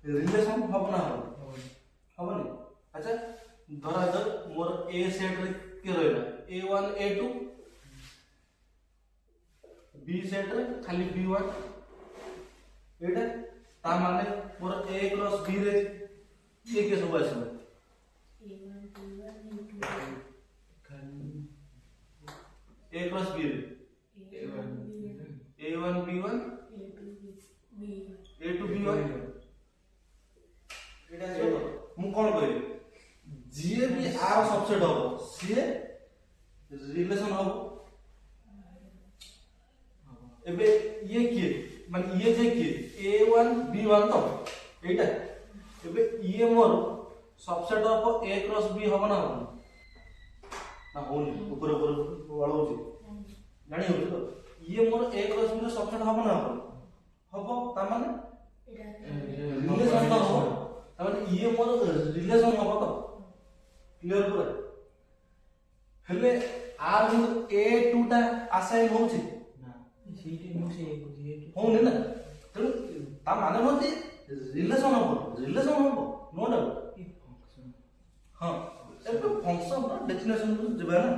Relation हम ना हबनी। अच्छा धरा जर मोर ए सेट रे के रहला a1 a2 बी सेट रे खाली b1 एटा ता माने मोर a क्रॉस b रे के सब आसबो a क्रॉस b रे a1 b1 a2 b1 एटा जो मु कोन कहै जे भी आर सबसेट हो सी रिलेशन हो एबे ये किए माने ये जे किए a1 b1 तो एटा एबे ये मोर subset of a cross b हो ना होनी ऊपर ऊपर वाळो छी जानि हो तो ये मोर a क्रॉस b रो सबसेट हो ना हो ता माने रिलेशन तो हो ता माने ये मोर रिलेशन हो तो क्लियर पूरा हेले आर a2 ता असाइन हो छी ना सीटी मु से हो ने ना तो ता माने होते रिलेशन हो नो डाउट हां ए फंक्शन रो डेफिनेशन जबा ना